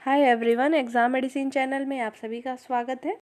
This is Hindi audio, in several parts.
Hi everyone, exam medicine channel में आप सभी का स्वागत है।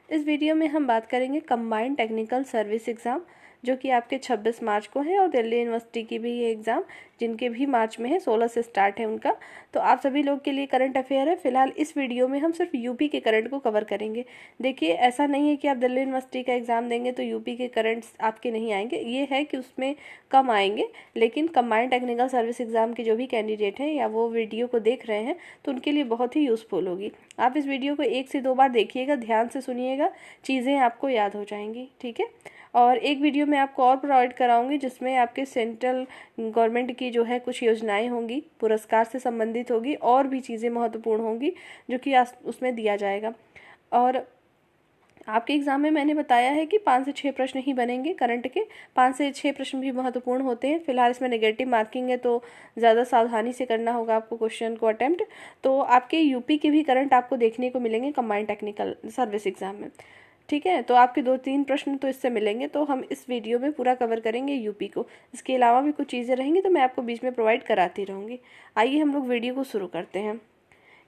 इस वीडियो में हम बात करेंगे कंबाइंड टेक्निकल सर्विस एग्ज़ाम, जो कि आपके 26 मार्च को है, और दिल्ली यूनिवर्सिटी की भी ये एग्ज़ाम जिनके भी मार्च में है, 16 से स्टार्ट है उनका। तो आप सभी लोग के लिए करंट अफेयर है। फिलहाल इस वीडियो में हम सिर्फ यूपी के करंट को कवर करेंगे। देखिए, ऐसा नहीं है कि आप दिल्ली यूनिवर्सिटी का एग्ज़ाम देंगे तो यूपी के करंट्स आपके नहीं आएंगे, ये है कि उसमें कम आएंगे। लेकिन कंबाइंड टेक्निकल सर्विस एग्ज़ाम के जो भी कैंडिडेट हैं या वो वीडियो को देख रहे हैं तो उनके लिए बहुत ही यूज़फुल होगी। आप इस वीडियो को 1 से 2 बार देखिएगा, ध्यान से सुनिएगा, चीज़ें आपको याद हो जाएंगी, ठीक है। और एक वीडियो मैं आपको और प्रोवाइड कराऊंगी जिसमें आपके सेंट्रल गवर्नमेंट की जो है कुछ योजनाएं होंगी, पुरस्कार से संबंधित होगी, और भी चीज़ें महत्वपूर्ण होंगी जो कि उसमें दिया जाएगा। और आपके एग्ज़ाम में मैंने बताया है कि 5 से 6 प्रश्न ही बनेंगे करंट के। 5 से 6 प्रश्न भी महत्वपूर्ण होते हैं। फिलहाल इसमें नेगेटिव मार्किंग है तो ज़्यादा सावधानी से करना होगा आपको क्वेश्चन को अटेम्प्ट। तो आपके यूपी के भी करंट आपको देखने को मिलेंगे कंबाइंड टेक्निकल सर्विस एग्ज़ाम में, ठीक है। तो आपके 2-3 प्रश्न तो इससे मिलेंगे, तो हम इस वीडियो में पूरा कवर करेंगे यूपी को। इसके अलावा भी कुछ चीज़ें रहेंगी तो मैं आपको बीच में प्रोवाइड कराती रहूँगी। आइए हम लोग वीडियो को शुरू करते हैं।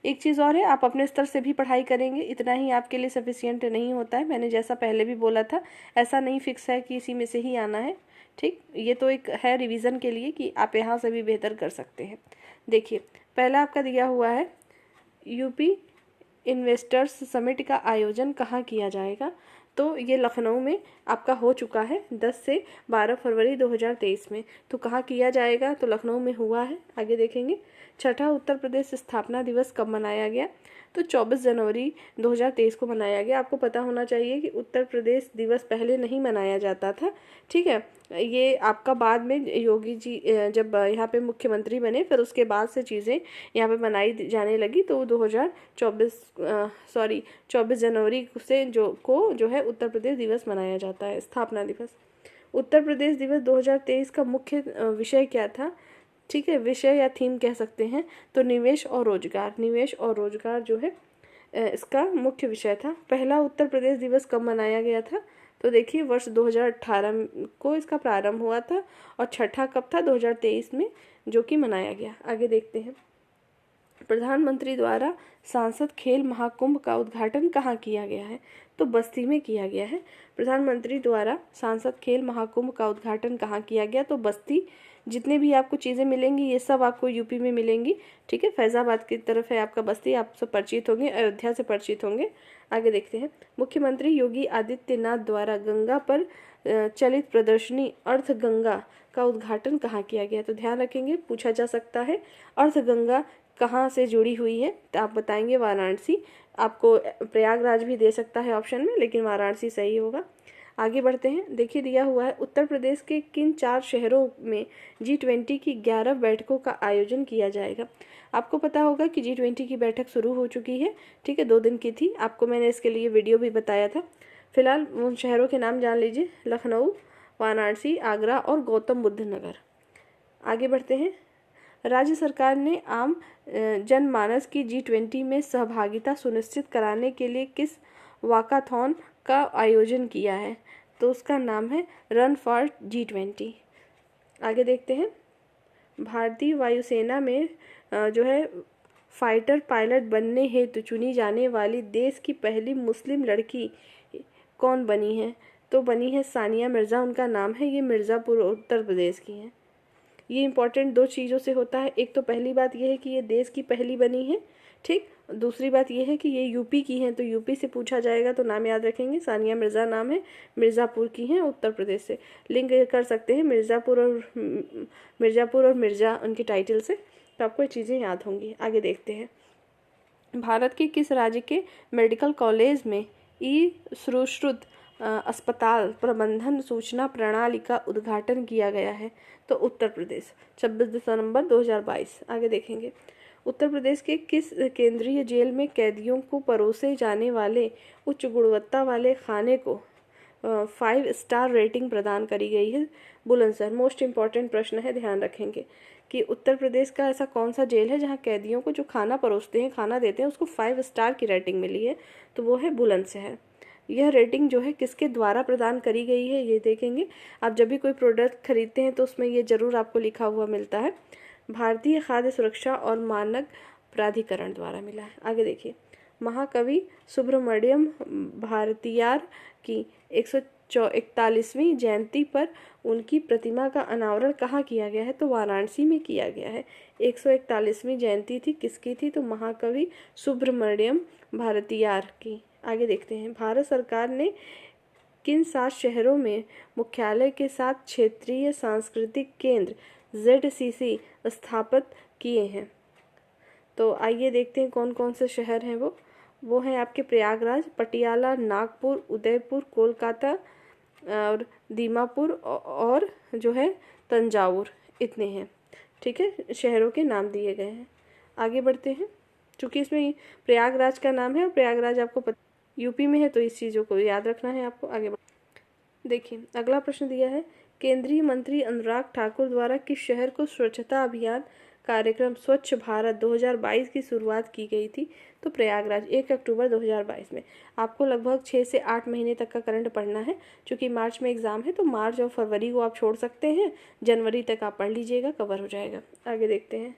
एक चीज़ और है, आप अपने स्तर से भी पढ़ाई करेंगे, इतना ही आपके लिए सफिशियंट नहीं होता है। मैंने जैसा पहले भी बोला था, ऐसा नहीं फिक्स है कि इसी में से ही आना है, ठीक। ये तो एक है रिवीजन के लिए कि आप यहाँ से भी बेहतर कर सकते हैं। देखिए, पहला आपका दिया हुआ है, यूपी इन्वेस्टर्स समिट का आयोजन कहाँ किया जाएगा। तो ये लखनऊ में आपका हो चुका है 10 से 12 फरवरी 2023 में। तो कहाँ किया जाएगा, तो लखनऊ में हुआ है। आगे देखेंगे, छठा उत्तर प्रदेश स्थापना दिवस कब मनाया गया, तो 24 जनवरी 2023 को मनाया गया। आपको पता होना चाहिए कि उत्तर प्रदेश दिवस पहले नहीं मनाया जाता था, ठीक है। ये आपका बाद में योगी जी जब यहाँ पे मुख्यमंत्री बने, फिर उसके बाद से चीज़ें यहाँ पे मनाई जाने लगी। तो 24 जनवरी से जो है उत्तर प्रदेश दिवस मनाया जाता है, स्थापना दिवस। उत्तर प्रदेश दिवस 2023 का मुख्य विषय क्या था, ठीक है, विषय या थीम कह सकते हैं। तो निवेश और रोजगार, निवेश और रोजगार जो है इसका मुख्य विषय था। पहला उत्तर प्रदेश दिवस कब मनाया गया था, तो देखिए वर्ष 2018 को इसका प्रारंभ हुआ था, और छठा कब था, 2023 में, जो कि मनाया गया। आगे देखते हैं, प्रधानमंत्री द्वारा सांसद खेल महाकुंभ का उद्घाटन कहाँ किया गया है, तो बस्ती में किया गया है। प्रधानमंत्री द्वारा सांसद खेल महाकुंभ का उद्घाटन कहाँ किया गया, तो बस्ती। जितने भी आपको चीज़ें मिलेंगी ये सब आपको यूपी में मिलेंगी, ठीक है। फैज़ाबाद की तरफ है आपका बस्ती, आप सब परिचित होंगे, अयोध्या से परिचित होंगे। आगे देखते हैं, मुख्यमंत्री योगी आदित्यनाथ द्वारा गंगा पर चलित प्रदर्शनी अर्थ गंगा का उद्घाटन कहाँ किया गया। तो ध्यान रखेंगे, पूछा जा सकता है अर्थ गंगा कहाँ से जुड़ी हुई है, तो आप बताएंगे वाराणसी। आपको प्रयागराज भी दे सकता है ऑप्शन में, लेकिन वाराणसी सही होगा। आगे बढ़ते हैं, देखिए दिया हुआ है, उत्तर प्रदेश के किन 4 शहरों में G20 की 11 बैठकों का आयोजन किया जाएगा। आपको पता होगा कि G20 की बैठक शुरू हो चुकी है, ठीक है, 2 दिन की थी। आपको मैंने इसके लिए वीडियो भी बताया था। फिलहाल उन शहरों के नाम जान लीजिए, लखनऊ, वाराणसी, आगरा और गौतम बुद्ध नगर। आगे बढ़ते हैं, राज्य सरकार ने आम जनमानस की G20 में सहभागिता सुनिश्चित कराने के लिए किस वाकाथॉन का आयोजन किया है, तो उसका नाम है रन फॉर G20। आगे देखते हैं, भारतीय वायुसेना में जो है फाइटर पायलट बनने हेतु चुनी जाने वाली देश की पहली मुस्लिम लड़की कौन बनी है, तो बनी है सानिया मिर्ज़ा, उनका नाम है। ये मिर्ज़ापुर उत्तर प्रदेश की हैं। ये इंपॉर्टेंट 2 चीज़ों से होता है। एक तो पहली बात ये है कि ये देश की पहली बनी है, ठीक। दूसरी बात ये है कि ये यूपी की हैं, तो यूपी से पूछा जाएगा तो नाम याद रखेंगे, सानिया मिर्ज़ा नाम है, मिर्ज़ापुर की हैं, उत्तर प्रदेश से। लिंक कर सकते हैं मिर्ज़ापुर और मिर्ज़ा उनके टाइटल से, तो आपको ये चीज़ें याद होंगी। आगे देखते हैं, भारत के किस राज्य के मेडिकल कॉलेज में ई सुश्रुत अस्पताल प्रबंधन सूचना प्रणाली का उद्घाटन किया गया है, तो उत्तर प्रदेश, 26 दिसंबर 2022। आगे देखेंगे, उत्तर प्रदेश के किस केंद्रीय जेल में कैदियों को परोसे जाने वाले उच्च गुणवत्ता वाले खाने को 5 स्टार रेटिंग प्रदान करी गई है, बुलंदशहर। मोस्ट इंपॉर्टेंट प्रश्न है, ध्यान रखेंगे कि उत्तर प्रदेश का ऐसा कौन सा जेल है जहां कैदियों को जो खाना परोसते हैं, खाना देते हैं, उसको 5 स्टार की रेटिंग मिली है, तो वो है बुलंदशहर। यह रेटिंग जो है किसके द्वारा प्रदान करी गई है, ये देखेंगे। आप जब भी कोई प्रोडक्ट खरीदते हैं तो उसमें ये जरूर आपको लिखा हुआ मिलता है, भारतीय खाद्य सुरक्षा और मानक प्राधिकरण द्वारा मिला है। आगे देखिए, महाकवि सुब्रमण्यम भारतीयार की 141वीं जयंती पर उनकी प्रतिमा का अनावरण कहाँ किया गया है? तो वाराणसी में किया गया है। 141वीं जयंती थी, किसकी थी? तो महाकवि सुब्रमण्यम भारतीयार की। आगे देखते हैं, भारत सरकार ने किन 7 शहरों में मुख्यालय के साथ क्षेत्रीय सांस्कृतिक केंद्र ZCC स्थापित किए हैं? तो आइए देखते हैं कौन कौन से शहर हैं वो हैं आपके प्रयागराज, पटियाला, नागपुर, उदयपुर, कोलकाता और दीमापुर और जो है तंजावुर, इतने हैं। ठीक है, शहरों के नाम दिए गए हैं। आगे बढ़ते हैं, चूँकि इसमें प्रयागराज का नाम है और प्रयागराज आपको यूपी में है, तो इस चीज़ों को याद रखना है आपको। आगे देखिए, अगला प्रश्न दिया है, केंद्रीय मंत्री अनुराग ठाकुर द्वारा किस शहर को स्वच्छता अभियान कार्यक्रम स्वच्छ भारत 2022 की शुरुआत की गई थी? तो प्रयागराज, 1 अक्टूबर 2022 में। आपको लगभग 6 से 8 महीने तक का करंट पढ़ना है, क्योंकि मार्च में एग्जाम है, तो मार्च और फरवरी को आप छोड़ सकते हैं, जनवरी तक आप पढ़ लीजिएगा, कवर हो जाएगा। आगे देखते हैं,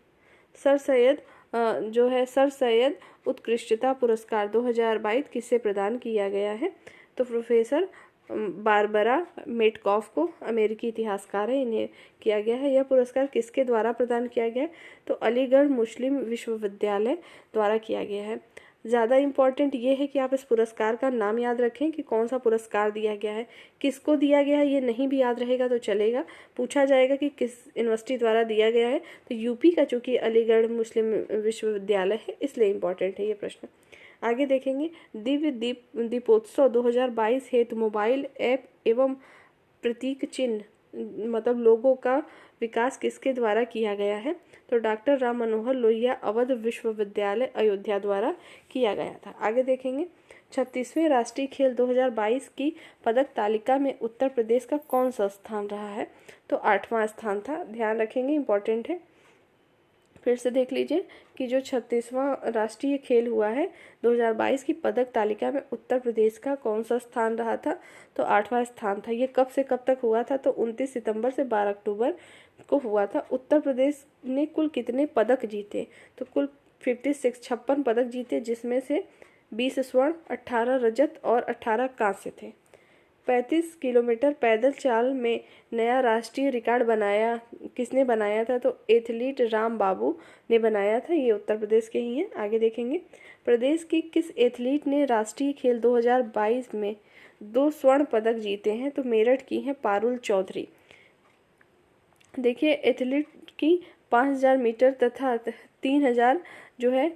सर सैयद उत्कृष्टता पुरस्कार 2022 किससे प्रदान किया गया है? तो प्रोफेसर बारबरा मेटकॉफ को, अमेरिकी इतिहासकार है, इन्हें किया गया है। यह पुरस्कार किसके द्वारा प्रदान किया गया है? तो अलीगढ़ मुस्लिम विश्वविद्यालय द्वारा किया गया है। ज़्यादा इम्पॉर्टेंट ये है कि आप इस पुरस्कार का नाम याद रखें कि कौन सा पुरस्कार दिया गया है, किसको दिया गया है। ये नहीं भी याद रहेगा तो चलेगा, पूछा जाएगा कि किस यूनिवर्सिटी द्वारा दिया गया है, तो यूपी का चूँकि अलीगढ़ मुस्लिम विश्वविद्यालय है, इसलिए इम्पॉर्टेंट है ये प्रश्न। आगे देखेंगे, दिव्य दीपोत्सव 2022 हेतु मोबाइल ऐप एवं प्रतीक चिन्ह मतलब लोगों का विकास किसके द्वारा किया गया है? तो डॉक्टर राम मनोहर लोहिया अवध विश्वविद्यालय अयोध्या द्वारा किया गया था। आगे देखेंगे, 36वें राष्ट्रीय खेल 2022 की पदक तालिका में उत्तर प्रदेश का कौन सा स्थान रहा है? तो 8वां स्थान था, ध्यान रखेंगे, इम्पोर्टेंट है। फिर से देख लीजिए कि जो 36वां राष्ट्रीय खेल हुआ है 2022 की पदक तालिका में उत्तर प्रदेश का कौन सा स्थान रहा था? तो 8वां स्थान था। ये कब से कब तक हुआ था? तो 29 सितंबर से 12 अक्टूबर को हुआ था। उत्तर प्रदेश ने कुल कितने पदक जीते? तो कुल 56 पदक जीते, जिसमें से 20 स्वर्ण, 18 रजत और 18 कांस्य थे। 35 किलोमीटर पैदल चाल में नया राष्ट्रीय रिकॉर्ड किसने बनाया था? तो एथलीट राम बाबू ने बनाया था, ये उत्तर प्रदेश के ही हैं। आगे देखेंगे, प्रदेश की किस एथलीट ने राष्ट्रीय खेल 2022 में 2 स्वर्ण पदक जीते हैं? तो मेरठ की हैं पारुल चौधरी। देखिए, एथलीट की 5000 मीटर तथा 3000 जो है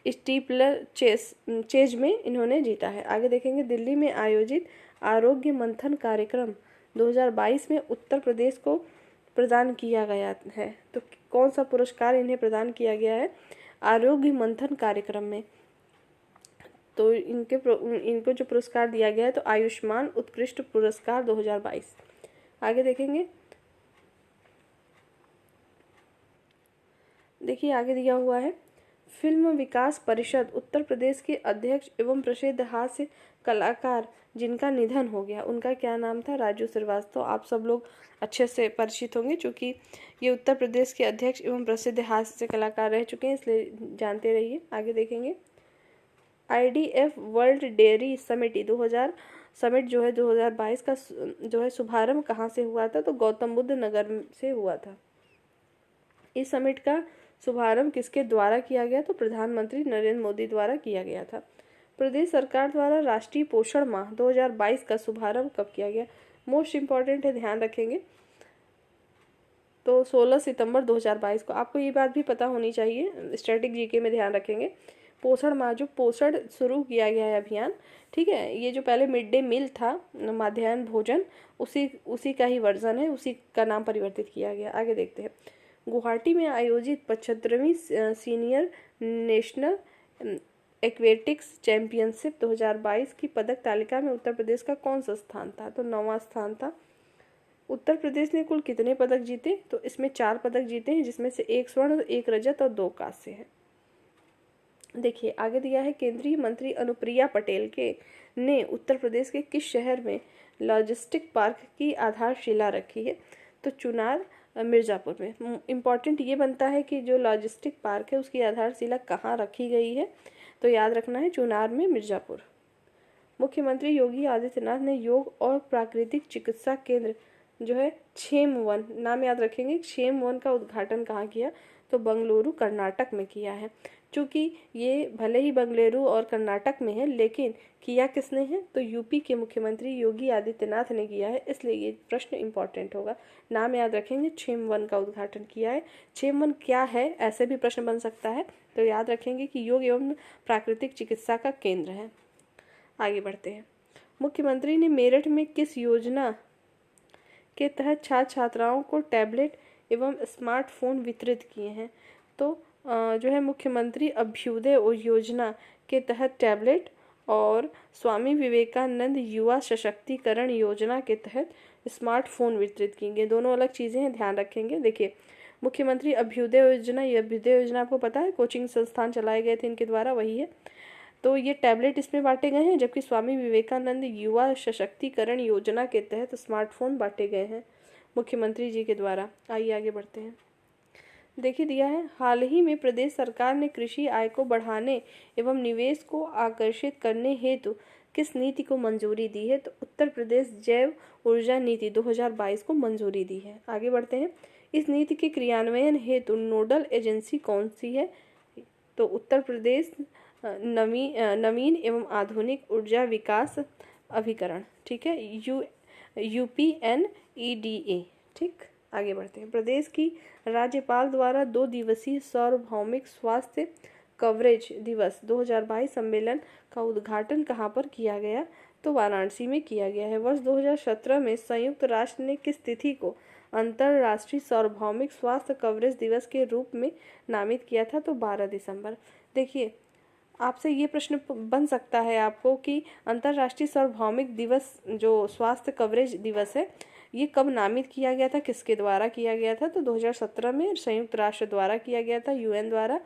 स्टीपलर चेज में इन्होंने जीता है। आगे देखेंगे, दिल्ली में आयोजित आरोग्य मंथन कार्यक्रम 2022 में उत्तर प्रदेश को प्रदान किया गया है। तो कौन सा पुरस्कार इन्हें प्रदान किया गया है आरोग्य मंथन कार्यक्रम में? तो इनको जो पुरस्कार दिया गया है तो आयुष्मान उत्कृष्ट पुरस्कार 2022। आगे देखेंगे, देखिए आगे दिया हुआ है, फिल्म विकास परिषद उत्तर प्रदेश के अध्यक्ष एवं प्रसिद्ध हास्य कलाकार जिनका निधन हो गया, उनका क्या नाम था? राजू श्रीवास्तव। आप सब लोग अच्छे से परिचित होंगे, क्योंकि ये उत्तर प्रदेश के अध्यक्ष एवं प्रसिद्ध हास्य कलाकार रह चुके हैं, इसलिए जानते रहिए। आगे देखेंगे, IDF वर्ल्ड डेयरी समिट 2022 का जो है शुभारंभ कहाँ से हुआ था? तो गौतम बुद्ध नगर से हुआ था। इस समिट का शुभारंभ किसके द्वारा किया गया? तो प्रधानमंत्री नरेंद्र मोदी द्वारा किया गया था। प्रदेश सरकार द्वारा राष्ट्रीय पोषण माह 2022 का शुभारंभ कब किया गया? मोस्ट इम्पॉर्टेंट है, ध्यान रखेंगे। तो 16 सितंबर 2022 को। आपको ये बात भी पता होनी चाहिए, स्टैटिक जीके में ध्यान रखेंगे। पोषण माह, जो पोषण शुरू किया गया है अभियान, ठीक है, ये जो पहले मिड डे मील था, मध्याह्न भोजन, उसी का ही वर्जन है, उसी का नाम परिवर्तित किया गया। आगे देखते हैं, गुवाहाटी में आयोजित 75वीं सीनियर नेशनल एक्वेटिक्स चैंपियनशिप 2022 की पदक तालिका में उत्तर प्रदेश का कौन सा स्थान था? तो 9वां स्थान था। उत्तर प्रदेश ने कुल कितने पदक जीते? तो इसमें 4 पदक जीते हैं, जिसमें से 1 स्वर्ण, 1 रजत और 2 कांस्य है। देखिए आगे दिया है, केंद्रीय मंत्री अनुप्रिया पटेल ने उत्तर प्रदेश के किस शहर में लॉजिस्टिक पार्क की आधारशिला रखी है? तो चुनार, मिर्ज़ापुर में। इम्पॉर्टेंट ये बनता है कि जो लॉजिस्टिक पार्क है उसकी आधारशिला कहाँ रखी गई है, तो याद रखना है चुनार में, मिर्ज़ापुर। मुख्यमंत्री योगी आदित्यनाथ ने योग और प्राकृतिक चिकित्सा केंद्र जो है क्षेम 1, नाम याद रखेंगे, क्षेम 1 का उद्घाटन कहाँ किया, तो बेंगलुरु कर्नाटक में किया है। चूँकि ये भले ही बेंगलुरु और कर्नाटक में है, लेकिन किया किसने है, तो यूपी के मुख्यमंत्री योगी आदित्यनाथ ने किया है, इसलिए ये प्रश्न इंपॉर्टेंट होगा। नाम याद रखेंगे, क्षेम 1 का उद्घाटन किया है। क्षेम 1 क्या है, ऐसे भी प्रश्न बन सकता है, तो याद रखेंगे कि योग एवं प्राकृतिक चिकित्सा का केंद्र है। आगे बढ़ते हैं। मुख्यमंत्री ने मेरठ में किस योजना के तहत छात्र छात्राओं को टैबलेट एवं स्मार्टफोन वितरित किए हैं, तो जो है मुख्यमंत्री अभ्युदय योजना के तहत टैबलेट और स्वामी विवेकानंद युवा सशक्तिकरण योजना के तहत स्मार्टफोन वितरित किए गए। दोनों अलग चीज़ें हैं, ध्यान रखेंगे। देखिए, मुख्यमंत्री अभ्युदय योजना, ये अभ्युदय योजना आपको पता है, कोचिंग संस्थान चलाए गए थे इनके द्वारा, वही है। तो ये टैबलेट इसमें बांटे गए हैं, जबकि स्वामी विवेकानंद युवा सशक्तिकरण योजना के तहत स्मार्टफोन बांटे गए हैं मुख्यमंत्री जी के द्वारा। आइए आगे बढ़ते हैं। देखिए दिया है, हाल ही में प्रदेश सरकार ने कृषि आय को बढ़ाने एवं निवेश को आकर्षित करने हेतु किस नीति को मंजूरी दी है, तो उत्तर प्रदेश जैव ऊर्जा नीति 2022 को मंजूरी दी है। आगे बढ़ते हैं। इस नीति के क्रियान्वयन हेतु नोडल एजेंसी कौन सी है, तो उत्तर प्रदेश नवीन एवं आधुनिक ऊर्जा विकास अभिकरण, ठीक है, UPNEDA। ठीक, आगे बढ़ते हैं। प्रदेश की राज्यपाल द्वारा 2 दिवसीय सार्वभौमिक स्वास्थ्य कवरेज दिवस 2022 सम्मेलन का उद्घाटन कहाँ पर किया गया, तो वाराणसी में किया गया है। वर्ष 2017 में संयुक्त राष्ट्र ने किस तिथि को अंतर्राष्ट्रीय सार्वभौमिक स्वास्थ्य कवरेज दिवस के रूप में नामित किया था, तो 12 दिसंबर। देखिए, आपसे ये प्रश्न बन सकता है आपको कि अंतर्राष्ट्रीय सार्वभौमिक दिवस जो स्वास्थ्य कवरेज दिवस है, ये कब नामित किया गया था, किसके द्वारा किया गया था, तो 2017 में संयुक्त राष्ट्र द्वारा किया गया था, UN द्वारा,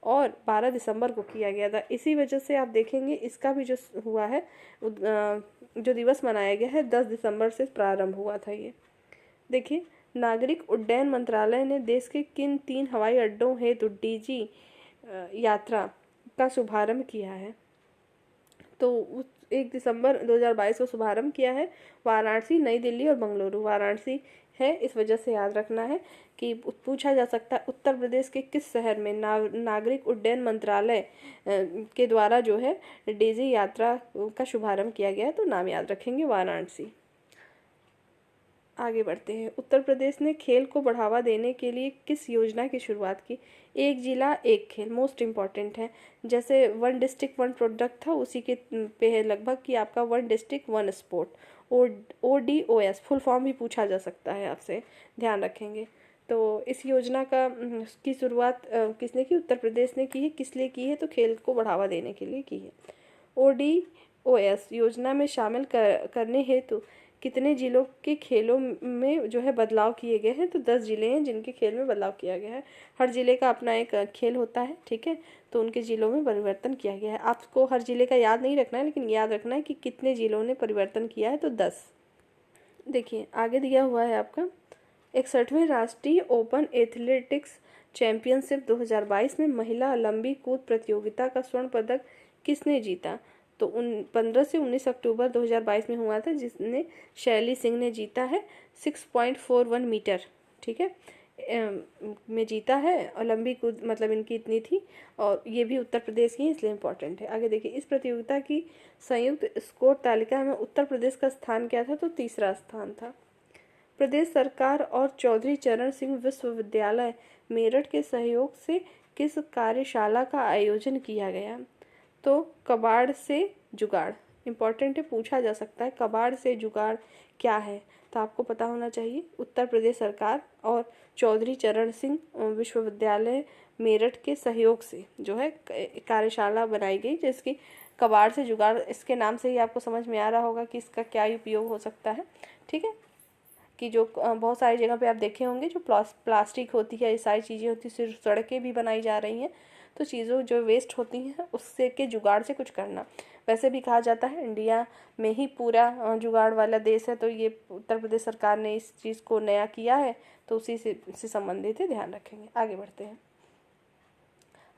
और 12 दिसंबर को किया गया था। इसी वजह से आप देखेंगे इसका भी जो हुआ है, जो दिवस मनाया गया है, 10 दिसंबर से प्रारंभ हुआ था ये। देखिए, नागरिक उड्डयन मंत्रालय ने देश के किन 3 हवाई अड्डों हेतु DG यात्रा का शुभारंभ किया है, तो 1 दिसंबर 2022 को शुभारंभ किया है। वाराणसी, नई दिल्ली और बेंगलुरु। वाराणसी है, इस वजह से याद रखना है कि पूछा जा सकता है उत्तर प्रदेश के किस शहर में नागरिक उड्डयन मंत्रालय के द्वारा जो है DG यात्रा का शुभारंभ किया गया है, तो नाम याद रखेंगे, वाराणसी। आगे बढ़ते हैं। उत्तर प्रदेश ने खेल को बढ़ावा देने के लिए किस योजना की शुरुआत की, एक जिला एक खेल, मोस्ट इम्पॉर्टेंट है। जैसे 1 डिस्ट्रिक्ट 1 प्रोडक्ट था, उसी के पे है लगभग कि आपका 1 district 1 sport, ODOS full form भी पूछा जा सकता है आपसे, ध्यान रखेंगे। तो इस योजना की शुरुआत किसने की, उत्तर प्रदेश ने की है। किस लिए की है, तो खेल को बढ़ावा देने के लिए की है। ODOS योजना में शामिल करने हेतु कितने जिलों के खेलों में जो है बदलाव किए गए हैं, तो 10 जिले हैं जिनके खेल में बदलाव किया गया है। हर जिले का अपना एक खेल होता है, ठीक है, तो उनके जिलों में परिवर्तन किया गया है। आपको हर जिले का याद नहीं रखना है, लेकिन याद रखना है कि कितने जिलों ने परिवर्तन किया है, तो 10। देखिए, आगे दिया हुआ है आपका 61वें राष्ट्रीय ओपन एथलेटिक्स चैंपियनशिप 2022 में महिला लंबी कूद प्रतियोगिता का स्वर्ण पदक किसने जीता, तो 15 से 19 अक्टूबर 2022 में हुआ था, जिसने शैली सिंह ने जीता है। 6.41 मीटर, ठीक है, में जीता है। और लंबी कूद मतलब इनकी इतनी थी, और ये भी उत्तर प्रदेश की है, इसलिए इम्पोर्टेंट है। आगे देखिए, इस प्रतियोगिता की संयुक्त स्कोर तालिका में उत्तर प्रदेश का स्थान क्या था, तो 3रा स्थान था। प्रदेश सरकार और चौधरी चरण सिंह विश्वविद्यालय मेरठ के सहयोग से किस कार्यशाला का आयोजन किया गया, तो कबाड़ से जुगाड़, इम्पॉर्टेंट है, पूछा जा सकता है कबाड़ से जुगाड़ क्या है, तो आपको पता होना चाहिए। उत्तर प्रदेश सरकार और चौधरी चरण सिंह विश्वविद्यालय मेरठ के सहयोग से जो है कार्यशाला बनाई गई, जिसकी कबाड़ से जुगाड़, इसके नाम से ही आपको समझ में आ रहा होगा कि इसका क्या उपयोग हो सकता है, ठीक है, कि जो बहुत सारी जगह पे आप देखे होंगे जो प्लास्टिक होती है, ये सारी चीज़ें होती है, सिर्फ सड़कें भी बनाई जा रही हैं, तो चीज़ों जो वेस्ट होती हैं उससे के जुगाड़ से कुछ करना। वैसे भी कहा जाता है इंडिया में ही पूरा जुगाड़ वाला देश है, तो ये उत्तर प्रदेश सरकार ने इस चीज़ को नया किया है, तो उसी से संबंधित है, ध्यान रखेंगे। आगे बढ़ते हैं।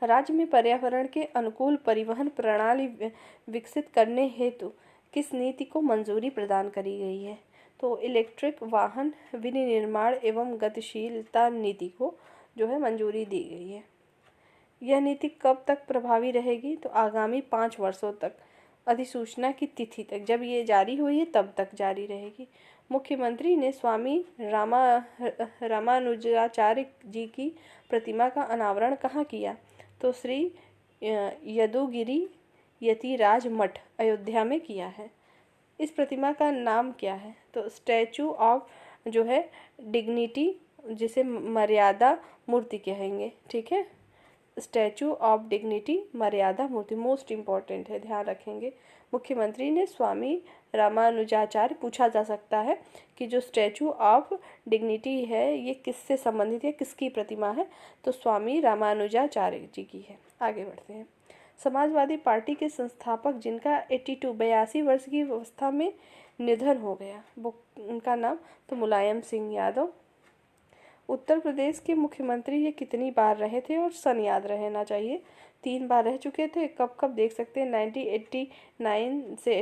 राज्य में पर्यावरण के अनुकूल परिवहन प्रणाली विकसित करने हेतु किस नीति को मंजूरी प्रदान करी गई है? तो इलेक्ट्रिक वाहन विनिर्माण एवं गतिशीलता नीति को जो है मंजूरी दी गई है। यह नीति कब तक प्रभावी रहेगी? तो आगामी 5 वर्षों तक, अधिसूचना की तिथि तक, जब ये जारी हुई है तब तक जारी रहेगी। मुख्यमंत्री ने स्वामी रामानुजाचार्य जी की प्रतिमा का अनावरण कहाँ किया? तो श्री यदुगिरी यतिराज मठ अयोध्या में किया है। इस प्रतिमा का नाम क्या है? तो स्टैचू ऑफ जो है डिग्निटी, जिसे मर्यादा मूर्ति कहेंगे, ठीक है। स्टैचू ऑफ डिग्निटी, मर्यादा मूर्ति, मोस्ट इम्पॉर्टेंट है, ध्यान रखेंगे। मुख्यमंत्री ने स्वामी रामानुजाचार्य, पूछा जा सकता है कि जो स्टैचू ऑफ डिग्निटी है ये किससे संबंधित है, किसकी प्रतिमा है? तो स्वामी रामानुजाचार्य जी की है। आगे बढ़ते हैं। समाजवादी पार्टी के संस्थापक जिनका 82 वर्ष की अवस्था में निधन हो गया, वो उनका नाम? तो मुलायम सिंह यादव। उत्तर प्रदेश के मुख्यमंत्री ये कितनी बार रहे थे? और सन याद रहना चाहिए। 3 बार रह चुके थे। कब कब देख सकते हैं? 1989 से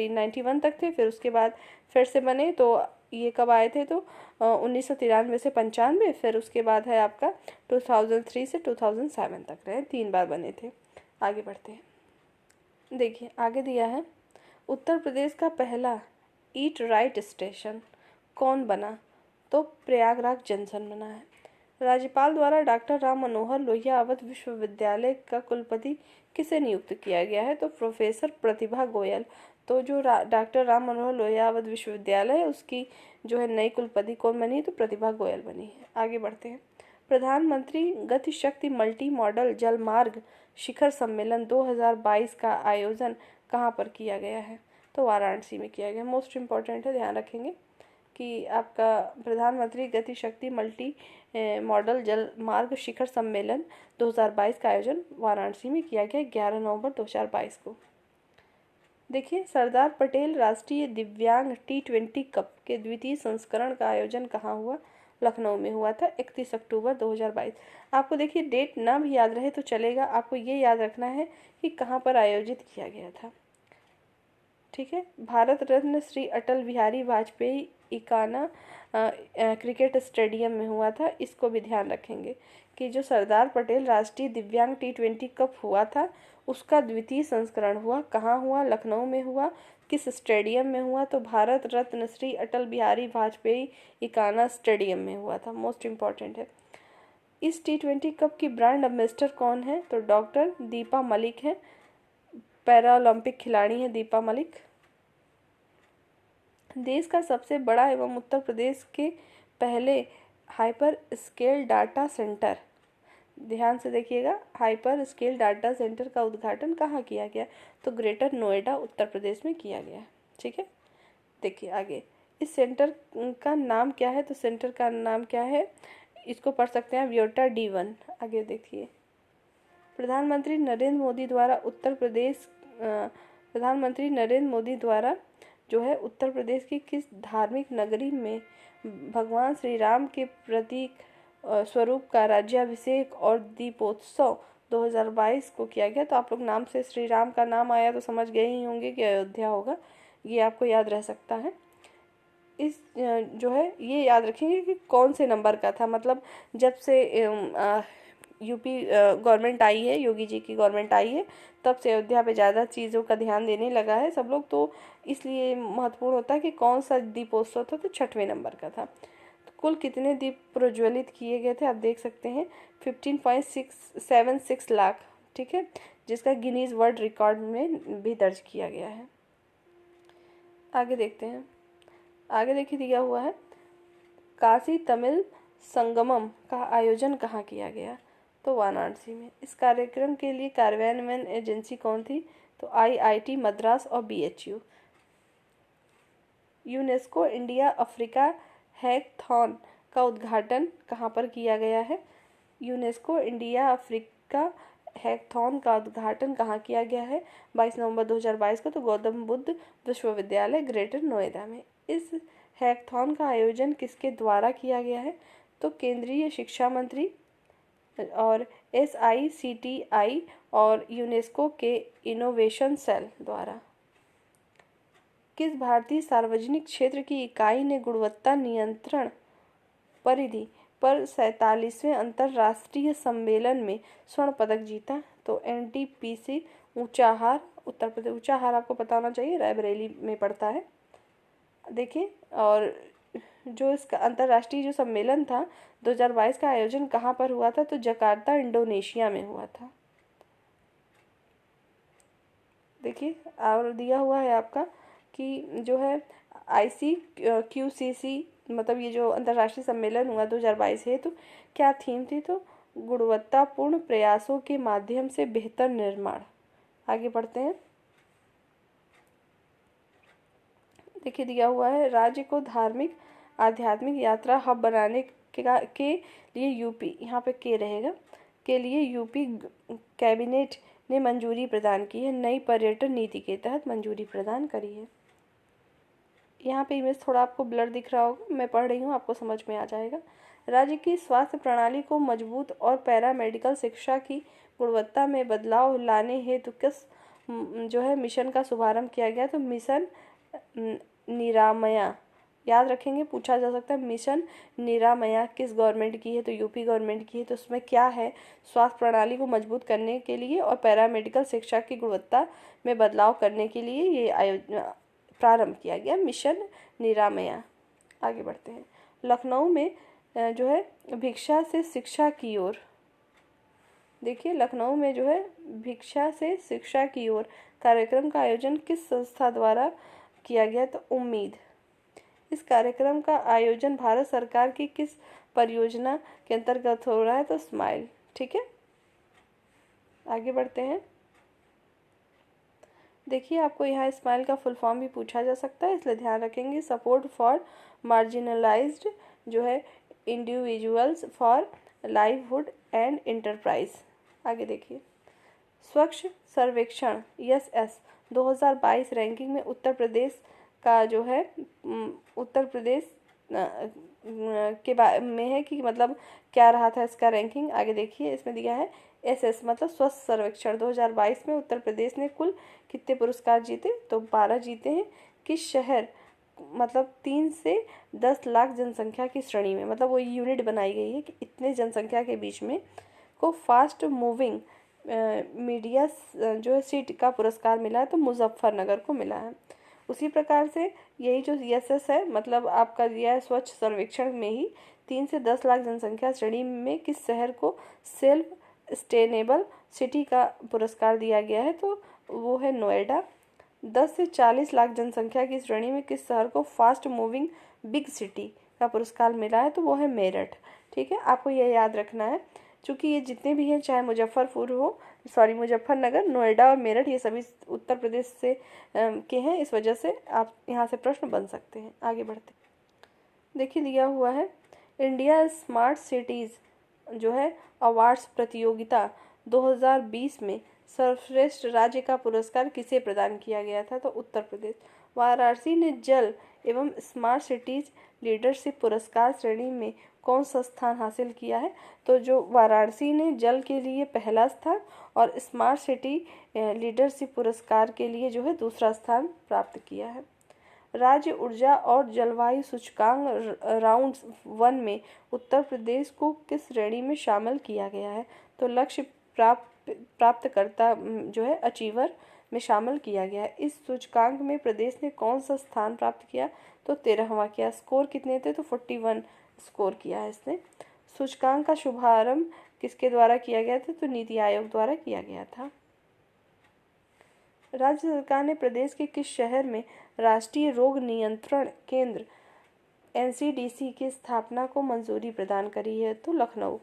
91 तक थे, फिर उसके बाद फिर से बने, तो ये कब आए थे? तो 1993 से 95, फिर उसके बाद है आपका 2003 से 2007 तक रहे, 3 बार बने थे। आगे बढ़ते हैं। देखिए आगे दिया है, उत्तर प्रदेश का पहला ईट राइट स्टेशन कौन बना? तो प्रयागराज जंक्शन बना है। राज्यपाल द्वारा डॉक्टर राम मनोहर लोहिया अवध विश्वविद्यालय का कुलपति किसे नियुक्त किया गया है? तो प्रोफेसर प्रतिभा गोयल। तो जो डॉक्टर राम मनोहर लोहिया अवध विश्वविद्यालय है उसकी जो है नई कुलपति कौन बनी? तो प्रतिभा गोयल बनी है। आगे बढ़ते हैं। प्रधानमंत्री गति शक्ति मल्टी मॉडल जलमार्ग शिखर सम्मेलन 2022 का आयोजन कहाँ पर किया गया है? तो वाराणसी में किया गया। मोस्ट इम्पॉर्टेंट है, ध्यान रखेंगे कि आपका प्रधानमंत्री गति शक्ति मल्टी मॉडल जल मार्ग शिखर सम्मेलन 2022 का आयोजन वाराणसी में किया गया 11 नवंबर 2022 को। देखिए, सरदार पटेल राष्ट्रीय दिव्यांग T20 कप के द्वितीय संस्करण का आयोजन कहाँ हुआ? लखनऊ में हुआ था 31 अक्टूबर 2022। आपको देखिए डेट ना भी याद रहे तो चलेगा, आपको ये याद रखना है कि कहाँ पर आयोजित किया गया था, ठीक है। भारत रत्न श्री अटल बिहारी वाजपेयी इकाना क्रिकेट स्टेडियम में हुआ था। इसको भी ध्यान रखेंगे कि जो सरदार पटेल राष्ट्रीय दिव्यांग T20 कप हुआ था उसका द्वितीय संस्करण हुआ, कहाँ हुआ? लखनऊ में हुआ। किस स्टेडियम में हुआ? तो भारत रत्न श्री अटल बिहारी वाजपेयी इकाना स्टेडियम में हुआ था। मोस्ट इम्पॉर्टेंट है। इस T20 कप की ब्रांड एम्बेसडर कौन है? तो डॉक्टर दीपा मलिक है, पैरा ओलंपिक खिलाड़ी हैं दीपा मलिक। देश का सबसे बड़ा एवं उत्तर प्रदेश के पहले हाइपर स्केल डाटा सेंटर, ध्यान से देखिएगा, हाइपर स्केल डाटा सेंटर का उद्घाटन कहाँ किया गया? तो ग्रेटर नोएडा उत्तर प्रदेश में किया गया, ठीक है। देखिए आगे, इस सेंटर का नाम क्या है? तो सेंटर का नाम क्या है? इसको पढ़ सकते हैं व्योटा D1। आगे देखिए, प्रधानमंत्री नरेंद्र मोदी द्वारा जो है उत्तर प्रदेश की किस धार्मिक नगरी में भगवान श्री राम के प्रतीक स्वरूप का राज्याभिषेक और दीपोत्सव 2022 को किया गया? तो आप लोग नाम से श्री राम का नाम आया तो समझ गए ही होंगे कि अयोध्या होगा, ये आपको याद रह सकता है। इस जो है ये याद रखेंगे कि कौन से नंबर का था, मतलब जब से यूपी गवर्नमेंट आई है, योगी जी की गवर्नमेंट आई है, तब से अयोध्या पे ज़्यादा चीज़ों का ध्यान देने लगा है सब लोग, तो इसलिए महत्वपूर्ण होता है कि कौन सा दीपोत्सव था। तो 6वें नंबर का था। तो कुल कितने दीप प्रज्वलित किए गए थे? आप देख सकते हैं 15.76 लाख, ठीक है, जिसका गिनीज वर्ल्ड रिकॉर्ड में भी दर्ज किया गया है। आगे देखते हैं। आगे देखिए दिया हुआ है, काशी तमिल संगमम का आयोजन कहाँ किया गया? तो वाराणसी में। इस कार्यक्रम के लिए कार्यान्वयन एजेंसी कौन थी? तो IIT मद्रास और BHU। UNESCO India Africa hackathon का उद्घाटन कहाँ पर किया गया है? यूनेस्को इंडिया अफ्रीका हैकथॉन का उद्घाटन कहाँ किया गया है? 22 नवंबर 2022 को, तो गौतम बुद्ध विश्वविद्यालय ग्रेटर नोएडा में। इस हैकथॉन का आयोजन किसके द्वारा किया गया है? तो केंद्रीय शिक्षा मंत्री और SICTI और यूनेस्को के इनोवेशन सेल द्वारा। किस भारतीय सार्वजनिक क्षेत्र की इकाई ने गुणवत्ता नियंत्रण परिधि पर 47वें अंतर्राष्ट्रीय सम्मेलन में स्वर्ण पदक जीता? तो NTPC ऊंचाहार, उत्तर प्रदेश। ऊंचाहार आपको पता होना चाहिए, रायबरेली में पड़ता है। देखिए, और जो इसका अंतर्राष्ट्रीय जो सम्मेलन था 2022 का आयोजन कहाँ पर हुआ था? तो जकार्ता, इंडोनेशिया में हुआ था। देखिए, और दिया हुआ है आपका कि जो है ICQCC, मतलब ये जो अंतर्राष्ट्रीय सम्मेलन हुआ 2022 है, तो क्या थीम थी? तो गुणवत्तापूर्ण प्रयासों के माध्यम से बेहतर निर्माण। आगे बढ़ते हैं। देखिए, दिया हुआ है राज्य को धार्मिक आध्यात्मिक यात्रा हब बनाने के लिए यूपी, यहाँ पे के रहेगा, के लिए यूपी कैबिनेट ने मंजूरी प्रदान की है। नई पर्यटन नीति के तहत मंजूरी प्रदान करी है। यहाँ पे इमेज थोड़ा आपको ब्लर दिख रहा होगा, मैं पढ़ रही हूँ, आपको समझ में आ जाएगा। राज्य की स्वास्थ्य प्रणाली को मजबूत और पैरामेडिकल शिक्षा की गुणवत्ता में बदलाव लाने हेतु किस जो है मिशन का शुभारंभ किया गया? तो मिशन निरामया। याद रखेंगे, पूछा जा सकता है मिशन निरामया किस गवर्नमेंट की है? तो यूपी गवर्नमेंट की है। तो उसमें क्या है? स्वास्थ्य प्रणाली को मजबूत करने के लिए और पैरामेडिकल शिक्षा की गुणवत्ता में बदलाव करने के लिए ये आयोजन प्रारंभ किया गया, मिशन निरामया। आगे बढ़ते हैं। लखनऊ में जो है भिक्षा से शिक्षा की ओर। देखिए, लखनऊ में जो है भिक्षा से शिक्षा की ओर कार्यक्रम का आयोजन किस संस्था द्वारा किया गया? तो उम्मीद। इस कार्यक्रम का आयोजन भारत सरकार की किस परियोजना के अंतर्गत हो रहा है? तो स्माइल। ठीक है, आगे बढ़ते हैं। देखिए, आपको यहाँ स्माइल का फुल फॉर्म भी पूछा जा सकता है, इसलिए ध्यान रखेंगे। सपोर्ट फॉर मार्जिनलाइज्ड जो है individuals for livelihood and enterprise. आगे देखिए, स्वच्छ सर्वेक्षण SS 2022 रैंकिंग में उत्तर प्रदेश का जो है उत्तर प्रदेश के बारे में है कि मतलब क्या रहा था इसका रैंकिंग। आगे देखिए, इसमें दिया है SS मतलब स्वच्छ सर्वेक्षण 2022 में उत्तर प्रदेश ने कुल कितने पुरस्कार जीते? तो 12 जीते हैं। किस शहर मतलब 3 से 10 लाख जनसंख्या की श्रेणी में, मतलब वो यूनिट बनाई गई है कि इतने जनसंख्या के बीच में को फास्ट मूविंग मीडिया जो है सीट का पुरस्कार मिला है? तो मुजफ्फरनगर को मिला है। उसी प्रकार से यही जो SS है, मतलब आपका दिया है स्वच्छ सर्वेक्षण में ही 3 से 10 लाख जनसंख्या श्रेणी में किस शहर को सेल्फ सस्टेनेबल सिटी का पुरस्कार दिया गया है? तो वो है नोएडा। 10 से 40 लाख जनसंख्या की श्रेणी में किस शहर को फास्ट मूविंग बिग सिटी का पुरस्कार मिला है? तो वो है मेरठ। ठीक है, आपको यह याद रखना है, क्योंकि ये जितने भी हैं, चाहे मुजफ्फरनगर, नोएडा और मेरठ, ये सभी उत्तर प्रदेश से के हैं, इस वजह से आप यहाँ से प्रश्न बन सकते हैं। आगे बढ़ते देखिए, दिया हुआ है इंडिया स्मार्ट सिटीज़ जो है अवार्ड्स प्रतियोगिता 2020 में सर्वश्रेष्ठ राज्य का पुरस्कार किसे प्रदान किया गया था? तो उत्तर प्रदेश। वाराणसी ने जल एवं स्मार्ट सिटीज लीडरशिप पुरस्कार श्रेणी में कौन सा स्थान हासिल किया है? तो जो वाराणसी ने जल के लिए पहला स्थान और स्मार्ट सिटी लीडरशिप पुरस्कार के लिए जो है दूसरा स्थान प्राप्त किया है। राज्य ऊर्जा और जलवायु सूचकांक राउंड 1 में उत्तर प्रदेश को किस श्रेणी में शामिल किया गया है? तो लक्ष्य प्राप्तकर्ता जो है अचीवर में शामिल किया गया है। इस सूचकांक में प्रदेश ने कौन सा स्थान प्राप्त किया? तो 13वां किया। स्कोर कितने थे? तो 41 स्कोर किया है इसने। सूचकांक का शुभारंभ किसके द्वारा किया गया था? तो नीति आयोग द्वारा किया गया था। राज्य सरकार ने प्रदेश के किस शहर में राष्ट्रीय रोग नियंत्रण केंद्र NCDC की स्थापना को मंजूरी प्रदान करी है? तो लखनऊ।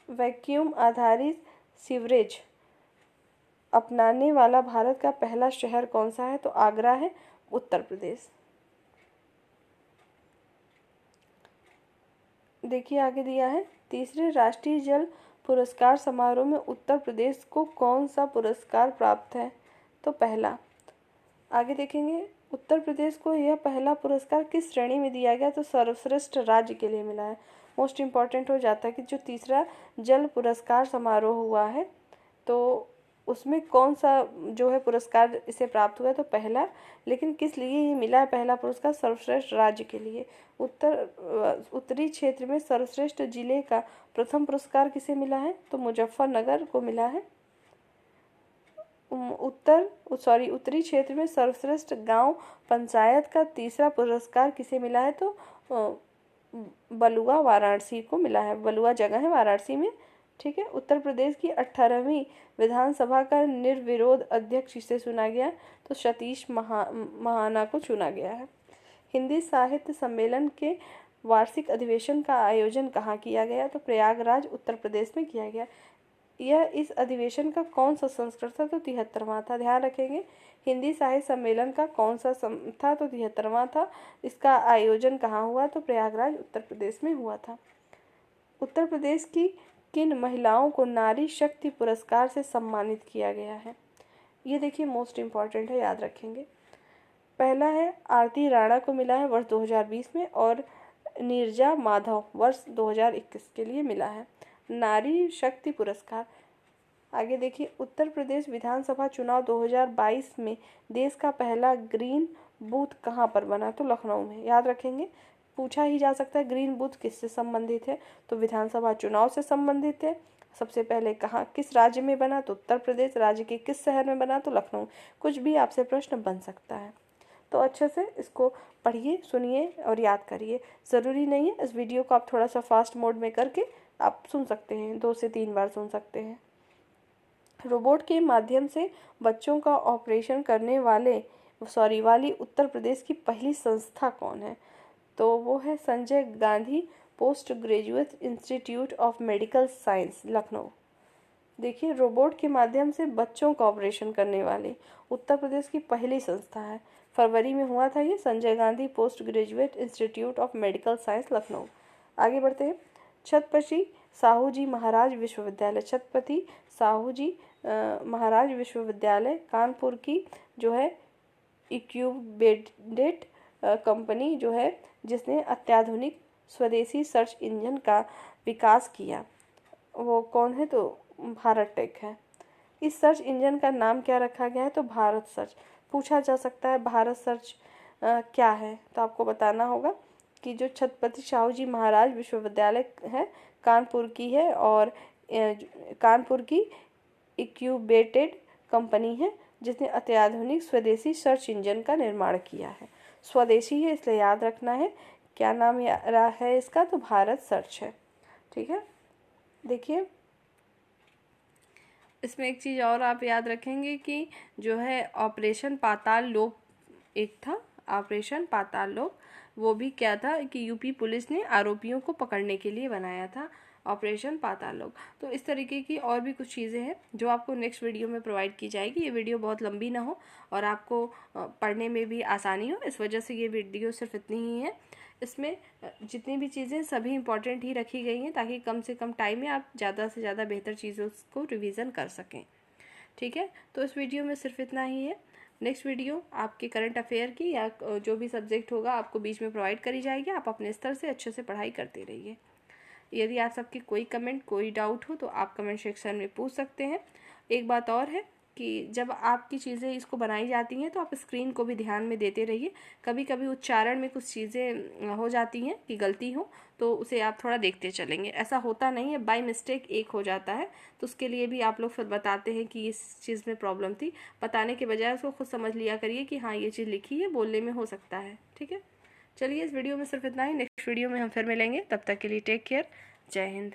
वैक्यूम आधारित सीवरेज अपनाने वाला भारत का पहला शहर कौन सा है? तो आगरा है, उत्तर प्रदेश। देखिए, आगे दिया है तीसरे राष्ट्रीय जल पुरस्कार समारोह में उत्तर प्रदेश को कौन सा पुरस्कार प्राप्त है? तो पहला। आगे देखेंगे, उत्तर प्रदेश को यह पहला पुरस्कार किस श्रेणी में दिया गया? तो सर्वश्रेष्ठ राज्य के लिए मिला है। मोस्ट इम्पॉर्टेंट हो जाता है कि जो तीसरा जल पुरस्कार समारोह हुआ है तो उसमें कौन सा जो है पुरस्कार इसे प्राप्त हुआ है? तो पहला। लेकिन किस लिए ये मिला है पहला पुरस्कार? सर्वश्रेष्ठ राज्य के लिए। उत्तरी क्षेत्र में सर्वश्रेष्ठ जिले का प्रथम पुरस्कार किसे मिला है? तो मुजफ्फरनगर को मिला है। उत्तरी क्षेत्र में सर्वश्रेष्ठ गांव पंचायत का तीसरा पुरस्कार किसे मिला है? तो बलुआ वाराणसी को मिला है। बलुआ जगह है वाराणसी में। ठीक है। उत्तर प्रदेश की 18वीं विधानसभा का निर्विरोध अध्यक्ष किसे चुना गया? तो सतीश महाना को चुना गया है। हिंदी साहित्य सम्मेलन के वार्षिक अधिवेशन का आयोजन कहाँ किया गया? तो प्रयागराज उत्तर प्रदेश में किया गया। यह इस अधिवेशन का कौन सा संस्करण था? तो 73वां था। ध्यान रखेंगे, हिंदी साहित्य सम्मेलन का कौन सा था? तो 73वां था। इसका आयोजन कहाँ हुआ? तो प्रयागराज उत्तर प्रदेश में हुआ था। उत्तर प्रदेश की किन महिलाओं को नारी शक्ति पुरस्कार से सम्मानित किया गया है? ये देखिए मोस्ट इम्पॉर्टेंट है, याद रखेंगे। पहला है आरती राणा को मिला है वर्ष 2020 में, और नीरजा माधव वर्ष 2021 के लिए मिला है नारी शक्ति पुरस्कार। आगे देखिए, उत्तर प्रदेश विधानसभा चुनाव 2022 में देश का पहला ग्रीन बूथ कहाँ पर बना? तो लखनऊ में। याद रखेंगे, पूछा ही जा सकता है ग्रीन बूथ किससे संबंधित है? तो विधानसभा चुनाव से संबंधित है। सबसे पहले कहाँ, किस राज्य में बना? तो उत्तर प्रदेश। राज्य के किस शहर में बना? तो लखनऊ। कुछ भी आपसे प्रश्न बन सकता है, तो अच्छे से इसको पढ़िए, सुनिए और याद करिए। ज़रूरी नहीं है, इस वीडियो को आप थोड़ा सा फास्ट मोड में करके आप सुन सकते हैं, 2 से 3 बार सुन सकते हैं। रोबोट के माध्यम से बच्चों का ऑपरेशन करने वाली उत्तर प्रदेश की पहली संस्था कौन है? तो वो है Sanjay Gandhi post graduate institute of medical science, Lucknow. देखिए, रोबोट के माध्यम से बच्चों का ऑपरेशन करने वाली उत्तर प्रदेश की पहली संस्था है। फरवरी में हुआ था ये, Sanjay Gandhi post graduate institute of medical science, Lucknow. आगे बढ़ते हैं। छत्रपति साहू जी महाराज विश्वविद्यालय, छत्रपति साहू जी महाराज विश्वविद्यालय कानपुर की जो है इक्यूबेटेड कंपनी जो है जिसने अत्याधुनिक स्वदेशी सर्च इंजन का विकास किया, वो कौन है? तो भारत टेक है। इस सर्च इंजन का नाम क्या रखा गया है? तो भारत सर्च। पूछा जा सकता है भारत सर्च क्या है? तो आपको बताना होगा कि जो छत्रपति साहू जी महाराज विश्वविद्यालय है कानपुर की है, और कानपुर की इक्यूबेटेड कंपनी है जिसने अत्याधुनिक स्वदेशी सर्च इंजन का निर्माण किया है। स्वदेशी है इसलिए याद रखना है। क्या नाम रहा है इसका? तो भारत सर्च है। ठीक है। देखिए, इसमें एक चीज़ और आप याद रखेंगे कि जो है ऑपरेशन पाताल लोक एक था, ऑपरेशन पाताल लोक, वो भी क्या था कि यूपी पुलिस ने आरोपियों को पकड़ने के लिए बनाया था ऑपरेशन पाताल लोक। तो इस तरीके की और भी कुछ चीज़ें हैं जो आपको नेक्स्ट वीडियो में प्रोवाइड की जाएगी। ये वीडियो बहुत लंबी ना हो और आपको पढ़ने में भी आसानी हो, इस वजह से ये वीडियो सिर्फ इतनी ही है। इसमें जितनी भी चीज़ें सभी इंपॉर्टेंट ही रखी गई हैं ताकि कम से कम टाइम में आप ज़्यादा से ज़्यादा बेहतर चीज़ों को रिवीजन कर सकें। ठीक है, तो इस वीडियो में सिर्फ इतना ही है। नेक्स्ट वीडियो आपके करंट अफेयर की या जो भी सब्जेक्ट होगा आपको बीच में प्रोवाइड करी जाएगी। आप अपने स्तर से अच्छे से पढ़ाई करते रहिए। यदि आप सबकी कोई कमेंट, कोई डाउट हो तो आप कमेंट सेक्शन में पूछ सकते हैं। एक बात और है कि जब आपकी चीज़ें इसको बनाई जाती हैं तो आप स्क्रीन को भी ध्यान में देते रहिए। कभी कभी उच्चारण में कुछ चीज़ें हो जाती हैं कि गलती हो, तो उसे आप थोड़ा देखते चलेंगे। ऐसा होता नहीं है, बाय मिस्टेक एक हो जाता है, तो उसके लिए भी आप लोग फिर बताते हैं कि इस चीज़ में प्रॉब्लम थी। बताने के बजाय उसको खुद समझ लिया करिए कि हाँ ये चीज़ लिखी है, बोलने में हो सकता है। ठीक है, चलिए इस वीडियो में सिर्फ इतना ही। नेक्स्ट वीडियो में हम फिर मिलेंगे, तब तक के लिए टेक केयर। जय हिंद।